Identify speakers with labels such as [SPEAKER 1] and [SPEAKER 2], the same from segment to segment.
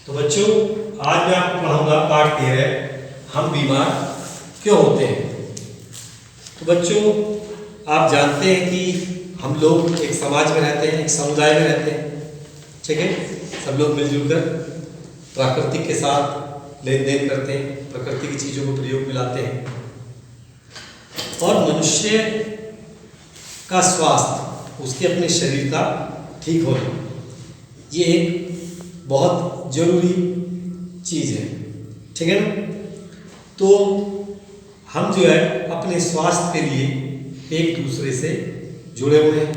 [SPEAKER 1] तो बच्चों, आज मैं आपको पढ़ाऊंगा पाठ 13 हम बीमार क्यों होते हैं। तो बच्चों, आप जानते हैं कि हम लोग एक समाज में रहते हैं, एक समुदाय में रहते हैं, ठीक है। सब लोग मिलजुल कर प्राकृतिक के साथ लेन देन करते हैं, प्रकृति की चीज़ों को प्रयोग में लाते हैं और मनुष्य का स्वास्थ्य, उसके अपने शरीर का ठीक होना, ये एक बहुत जरूरी चीज़ है, ठीक है ना। तो हम जो है अपने स्वास्थ्य के लिए एक दूसरे से जुड़े हुए हैं,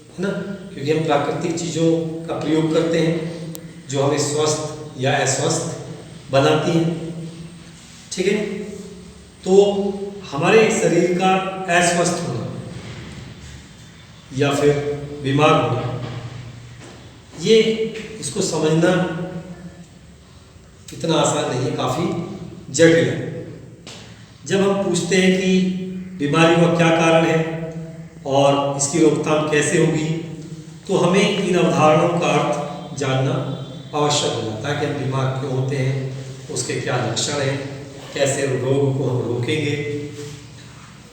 [SPEAKER 1] है ना, क्योंकि हम प्राकृतिक चीज़ों का प्रयोग करते हैं जो हमें स्वस्थ या अस्वस्थ बनाती हैं, ठीक है। तो हमारे शरीर का अस्वस्थ होना या फिर बीमार होना, ये इसको समझना इतना आसान नहीं है, काफ़ी जटिल है। जब हम पूछते हैं कि बीमारी का क्या कारण है और इसकी रोकथाम कैसे होगी, तो हमें इन अवधारणाओं का अर्थ जानना आवश्यक हो जाता है कि हम बीमार क्यों होते हैं, उसके क्या लक्षण हैं, कैसे रोग को हम रोकेंगे।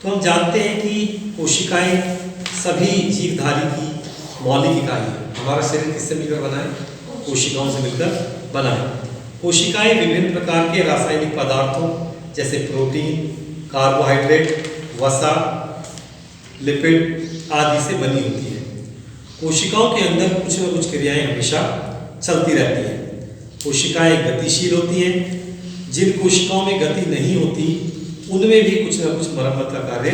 [SPEAKER 1] तो हम जानते हैं कि कोशिकाएं सभी जीवधारी की मौलिक इकाई है। हमारा शरीर किससे मिलकर बना है? कोशिकाओं से मिलकर बना है। कोशिकाएं विभिन्न प्रकार के रासायनिक पदार्थों जैसे प्रोटीन, कार्बोहाइड्रेट, वसा, लिपिड आदि से बनी होती है। कोशिकाओं के अंदर कुछ न कुछ क्रियाएं हमेशा चलती रहती हैं। कोशिकाएं गतिशील होती हैं। जिन कोशिकाओं में गति नहीं होती उनमें भी कुछ न कुछ मरम्मत का कार्य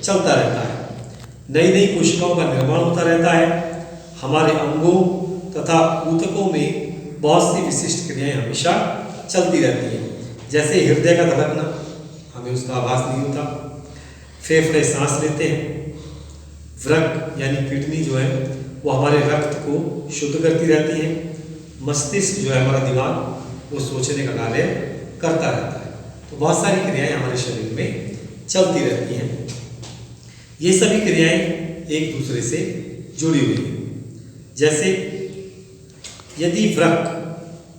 [SPEAKER 1] चलता रहता है। नई नई कोशिकाओं का निर्माण होता रहता है। हमारे अंगों तथा ऊतकों में बहुत सी विशिष्ट क्रियाएं हमेशा चलती रहती हैं, जैसे हृदय का धड़कना, हमें उसका आभास नहीं होता। फेफड़े सांस लेते हैं। वृक्क यानी किडनी जो है वो हमारे रक्त को शुद्ध करती रहती है। मस्तिष्क जो है हमारा दिमाग, वो सोचने का कार्य करता रहता है। तो बहुत सारी क्रियाएं हमारे शरीर में चलती रहती हैं। ये सभी क्रियाएं एक दूसरे से जुड़ी हुई हैं। जैसे यदि वृक्क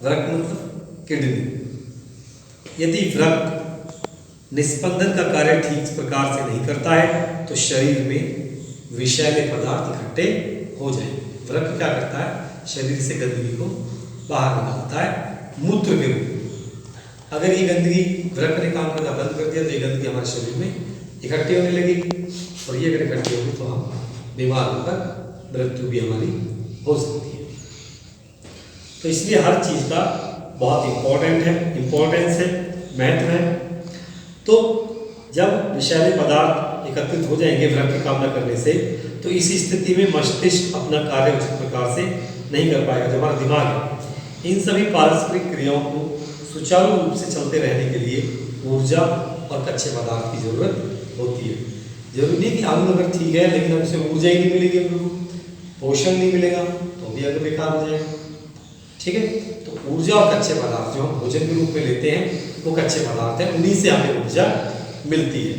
[SPEAKER 1] मतलब किडनी, यदि वृक्क निस्पंदन का कार्य ठीक प्रकार से नहीं करता है तो शरीर में विषैले पदार्थ इकट्ठे हो जाए। वृक्क क्या करता है? शरीर से गंदगी को बाहर निकालता है मूत्र के रूप में। अगर ये गंदगी वृक्क ने काम करना बंद कर दिया तो ये गंदगी हमारे शरीर में इकट्ठी होने लगेगी और ये अगर इकट्ठी होगी तो हम बीमार होकर मृत्यु भी हमारी हो सकती है। तो इसलिए हर चीज़ का बहुत इम्पोर्टेंस है, महत्व है। तो जब विषैले पदार्थ एकत्रित हो जाएंगे वृक्क काम न करने से, तो इस स्थिति में मस्तिष्क अपना कार्य उचित प्रकार से नहीं कर पाएगा। जो हमारा दिमाग है, इन सभी पारस्परिक क्रियाओं को सुचारू रूप से चलते रहने के लिए ऊर्जा और कच्चे पदार्थ की जरूरत होती है। जरूरी नहीं कि अंग अगर ठीक है लेकिन उसे ऊर्जा ही नहीं मिलेगी, हमको पोषण नहीं मिलेगा तो भी अंग बेकार हो जाएगा, ठीक है। तो ऊर्जा और कच्चे पदार्थ जो हम भोजन के रूप में लेते हैं वो कच्चे पदार्थ हैं, उन्हीं से हमें ऊर्जा मिलती है,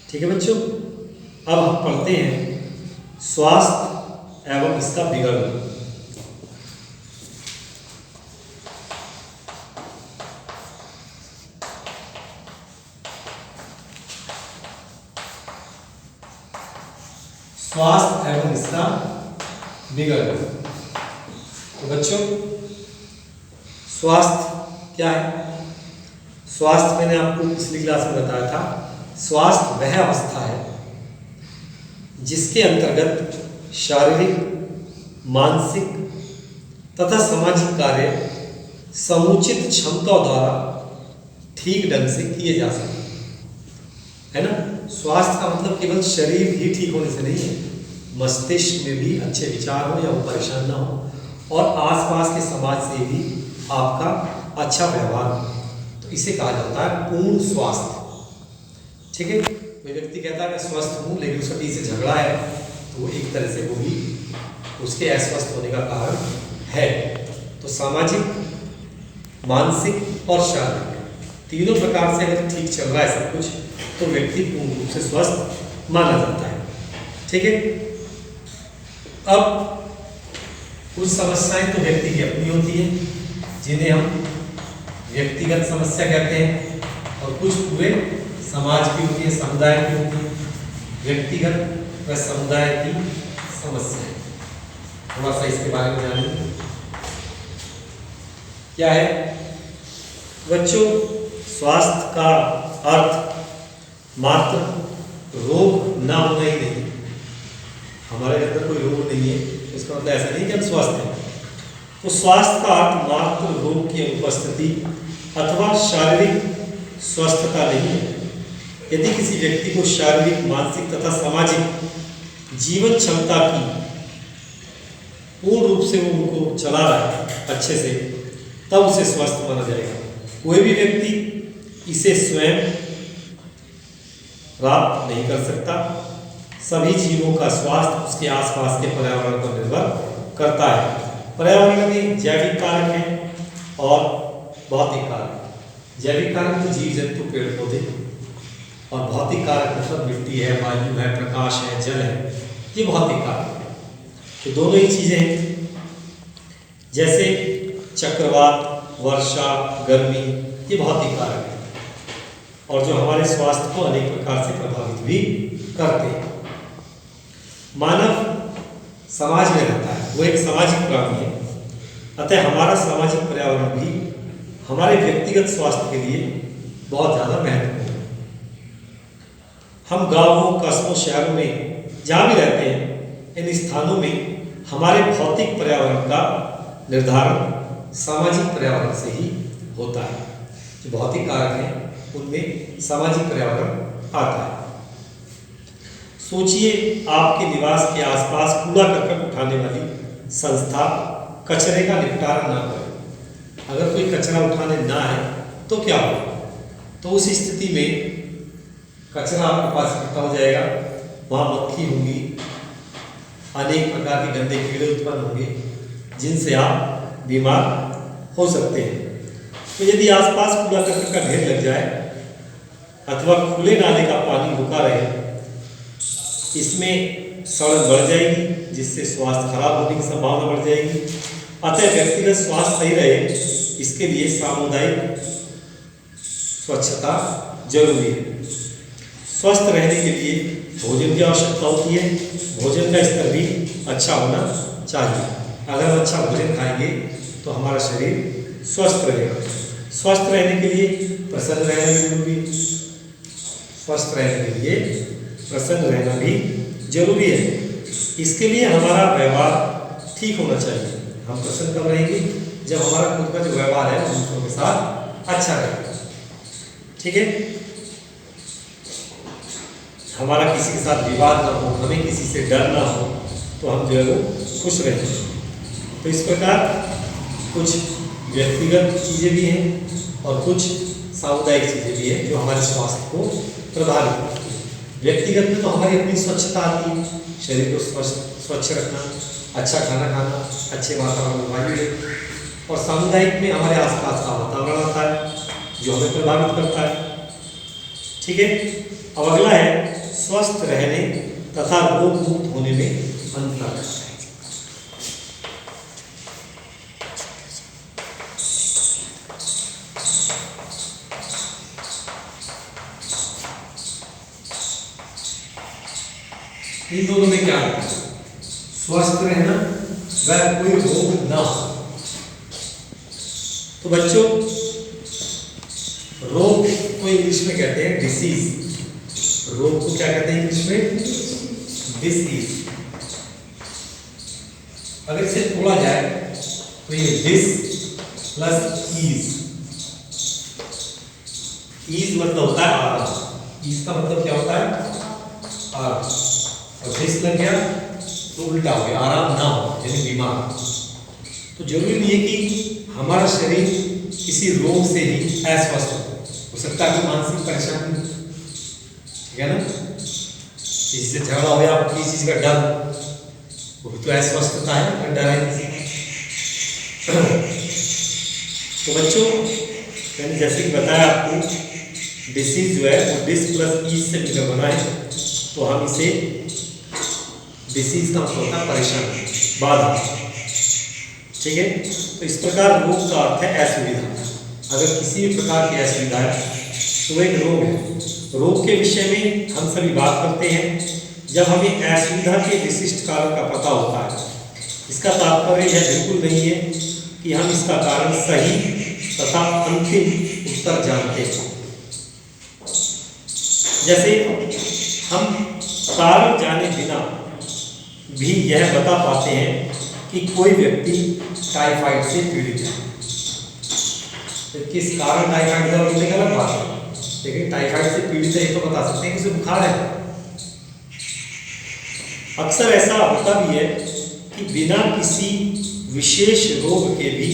[SPEAKER 1] ठीक है बच्चों। अब हम पढ़ते हैं स्वास्थ्य एवं इसका बिगड़ना। स्वास्थ्य एवं इसका बिगड़ना। तो बच्चों, स्वास्थ्य क्या है? स्वास्थ्य मैंने आपको पिछली क्लास में बताया था। स्वास्थ्य वह अवस्था है जिसके अंतर्गत शारीरिक, मानसिक तथा सामाजिक कार्य समुचित क्षमता द्वारा ठीक ढंग से किए जा सके, है ना। स्वास्थ्य का मतलब केवल शरीर ही ठीक होने से नहीं है, मस्तिष्क में भी अच्छे विचार हो या वो परेशान ना हो और आसपास के समाज से भी आपका अच्छा व्यवहार हो, तो इसे कहा जाता है पूर्ण स्वास्थ्य, ठीक है। कोई व्यक्ति कहता है मैं स्वस्थ हूँ लेकिन उसका किसी से झगड़ा है, तो वो एक तरह से वो भी उसके अस्वस्थ होने का कारण है। तो सामाजिक, मानसिक और शारीरिक तीनों प्रकार से अगर ठीक चल रहा है सब कुछ, तो व्यक्ति पूर्ण रूप से स्वस्थ माना जाता है, ठीक है। अब कुछ समस्याएं तो व्यक्ति की अपनी होती है जिन्हें हम व्यक्तिगत समस्या कहते हैं, और कुछ पूरे समाज की होती है, समुदाय की होती है। व्यक्तिगत व समुदाय की समस्या थोड़ा सा इसके बारे में जानेंगे। क्या है बच्चों? स्वास्थ्य का अर्थ मात्र रोग ना होना ही नहीं। हमारे अंदर कोई रोग नहीं है इसका मतलब ऐसा नहीं कि हम स्वस्थ हैं। तो स्वास्थ्य का अर्थ मात्र रोग की अनुपस्थिति अथवा शारीरिक स्वस्थता नहीं है। यदि किसी व्यक्ति को शारीरिक, मानसिक तथा सामाजिक जीवन क्षमता की पूर्ण रूप से वो उनको चला रहा है अच्छे से, तब उसे स्वस्थ माना जाएगा। कोई भी व्यक्ति इसे स्वयं प्राप्त नहीं कर सकता। सभी जीवों का स्वास्थ्य उसके आसपास के पर्यावरण पर निर्भर करता है। पर्यावरण में जैविक कारक हैं और भौतिक कारक। जैविक कारक तो जीव जंतु, पेड़ पौधे, और भौतिक कारक मतलब मिट्टी है, वायु है, प्रकाश है, जल है, ये भौतिक कारक है। तो दोनों ही चीजें हैं, जैसे चक्रवात, वर्षा, गर्मी, ये भौतिक कारक है और जो हमारे स्वास्थ्य को अनेक प्रकार से प्रभावित भी करते हैं। मानव समाज में रहता है, वो एक सामाजिक प्राणी है। अतः हमारा सामाजिक पर्यावरण भी हमारे व्यक्तिगत स्वास्थ्य के लिए बहुत ज़्यादा महत्वपूर्ण है। हम गांवों, कस्बों, शहरों में जहाँ भी रहते हैं, इन स्थानों में हमारे भौतिक पर्यावरण का निर्धारण सामाजिक पर्यावरण से ही होता है। जो भौतिक कारक हैं उनमें सामाजिक पर्यावरण आता है। सोचिए, आपके निवास के आसपास कूड़ा करकट उठाने वाली संस्था कचरे का निपटारा ना करे। अगर कोई कचरा उठाने ना है तो क्या होगा? तो उस स्थिति में कचरा आपके पास इकट्ठा हो जाएगा, वहाँ मक्खी होंगी, अनेक प्रकार के गंदे कीड़े उत्पन्न होंगे जिनसे आप बीमार हो सकते हैं। तो यदि आसपास कूड़ा करकट का ढेर लग जाए अथवा खुले नाले का पानी रुका रहे, इसमें सड़न बढ़ जाएगी जिससे स्वास्थ्य खराब होने की संभावना बढ़ जाएगी। अतः व्यक्तिगत स्वास्थ्य सही रहे, इसके लिए सामुदायिक स्वच्छता जरूरी है। स्वस्थ रहने के लिए भोजन की आवश्यकता होती है। भोजन का स्तर भी अच्छा होना चाहिए। अगर हम अच्छा भोजन खाएंगे तो हमारा शरीर स्वस्थ रहेगा। स्वस्थ रहने के लिए प्रसन्न रहना भी जरूरी है। स्वस्थ रहने के लिए प्रसन्न रहना भी जरूरी है। इसके लिए हमारा व्यवहार ठीक होना चाहिए। हम प्रसन्न कब रहेंगे? जब हमारा खुद का जो व्यवहार है दूसरों के साथ अच्छा रहेगा। ठीक है, हमारा किसी के साथ विवाद ना हो, हमें किसी से डर ना हो, तो हम जो है वो खुश रहेंगे। तो इस प्रकार कुछ व्यक्तिगत चीज़ें भी हैं और कुछ सामुदायिक चीज़ें भी हैं जो हमारे स्वास्थ्य को प्रभावित करती हैं। व्यक्तिगत में तो हमारी अपनी स्वच्छता आती है, शरीर को स्वच्छ रखना, अच्छा खाना खाना, अच्छे वातावरण में वायु, और सामुदायिक में हमारे आसपास का वातावरण आता है जो हमें प्रभावित करता है। ठीक है, अब अगला है स्वस्थ रहने तथा रोग मुक्त होने में अंतर। इन दोनों में क्या है? स्वस्थ रहना व कोई रोग ना हो। तो बच्चों, रोग को इंग्लिश में कहते हैं डिसीज। रोग को क्या कहते हैं इंग्लिश में? डिसीज। अगर इसे तोड़ा जाए तो ये डिस प्लस ईज। ईज मतलब होता है आराम। ईज का मतलब क्या होता है? आराम। और डिस लग गया तो उल्टा हो गया, आराम ना हो यानी बीमार। तो जरूरी नहीं है कि हमारा शरीर किसी रोग से ही अस्वस्थ हो सकता है, मानसिक परेशानी, ठीक है ना, किसी से झगड़ा हो या किसी चीज का डर, वो भी तो अस्वस्थता है, डर है। तो बच्चों, मैंने जैसे कि बताया आपको, डिसीज जो है वो डिस प्लस ईज से मिलकर बना है। तो हम इसे डिसीज का मतलब होता है परेशानी, बाधा। ठीक है। तो इस प्रकार रोग का अर्थ है असुविधा। अगर किसी भी प्रकार की असुविधा है तो एक रोग है। रोग के विषय में हम सभी बात करते हैं जब हमें असुविधा के विशिष्ट कारण का पता होता है। इसका तात्पर्य यह बिल्कुल नहीं है कि हम इसका कारण सही तथा अंतिम उत्तर जानते हैं। जैसे हम कारण जाने बिना भी यह बता पाते हैं कि कोई व्यक्ति टाइफाइड से पीड़ित है। तो किस कारण टाइफाइड का बोलने का अलग बात है, लेकिन टाइफाइड से पीड़ित है तो बता सकते हैं कि उसे बुखार है। अक्सर ऐसा होता भी है कि बिना किसी विशेष रोग के भी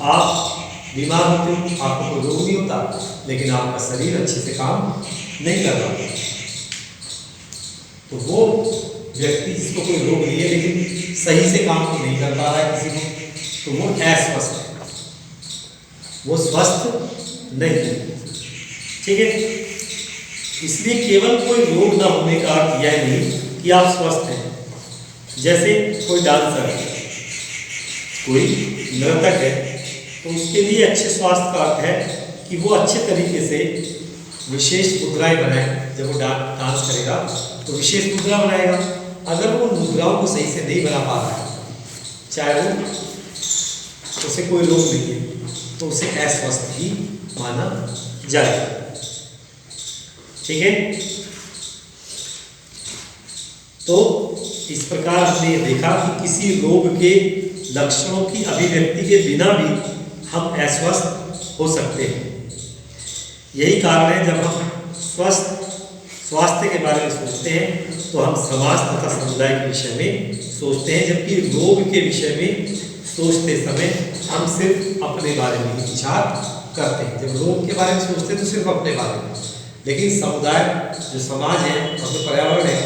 [SPEAKER 1] आप बीमार होते हो, आपको कोई रोग नहीं होता, लेकिन आपका शरीर अच्छे से काम नहीं कर रहा। तो वो व्यक्ति जिसको कोई रोग नहीं है लेकिन सही से काम नहीं कर पा रहा है किसी को, तो वो अस्वस्थ है, वो स्वस्थ नहीं है। ठीक है। इसलिए केवल कोई रोग ना होने का अर्थ यह नहीं कि आप स्वस्थ हैं। जैसे कोई डांसर है, कोई नर्तक है, तो उसके लिए अच्छे स्वास्थ्य का अर्थ है कि वो अच्छे तरीके से विशेष मुद्राएं बनाए। जब वो डांस करेगा तो विशेष मुद्रा बनाएगा। अगर वो मुद्राओं को सही से नहीं बना पा रहा है, चाहे वो उसे कोई रोग नहीं है, तो उसे अस्वस्थ ही माना जाएगा। ठीक है। तो इस प्रकार हमने देखा कि किसी रोग के लक्षणों की अभिव्यक्ति के बिना भी हम अस्वस्थ हो सकते हैं। यही कारण है जब हम स्वास्थ्य के बारे में सोचते हैं तो हम समाज तथा समुदाय के विषय में सोचते हैं, जबकि रोग के विषय में सोचते समय हम सिर्फ अपने बारे में ही विचार करते हैं। जब रोग के बारे में सोचते हैं तो सिर्फ अपने बारे में, लेकिन समुदाय जो समाज है और जो पर्यावरण है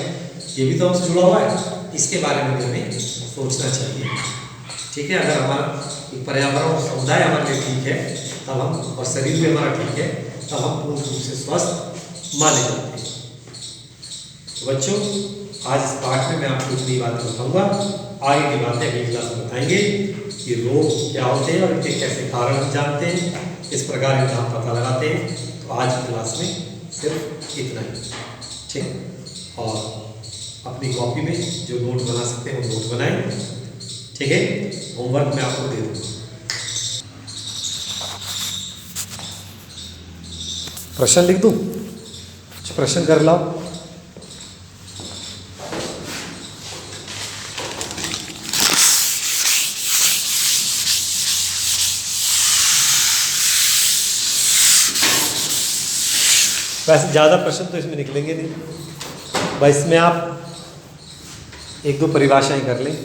[SPEAKER 1] ये भी तो हमसे जुड़ा हुआ है, इसके बारे में भी हमें सोचना चाहिए। ठीक है। अगर हमारा पर्यावरण और समुदाय हमारे लिए ठीक है तब हम, और शरीर भी हमारा ठीक है, तब हम पूर्ण रूप से स्वस्थ माने जाते हैं। तो बच्चों, आज इस पाठ में मैं आपको इतनी बातें बताऊंगा। आगे की बातें अगली क्लास में बताएंगे कि रोग क्या होते हैं और इनके कैसे कारण हम जानते हैं, किस प्रकार इनका हम पता लगाते हैं। तो आज की क्लास में सिर्फ इतना ही। ठीक। और अपनी कॉपी में जो नोट बना सकते हैं वो नोट बनाएं। ठीक है। होमवर्क मैं आपको दे दूँगा। प्रश्न लिख दूँ? कुछ प्रश्न कर लाओ। वैसे ज़्यादा प्रश्न तो इसमें निकलेंगे नहीं, बस इसमें आप एक दो परिभाषाएं कर लें।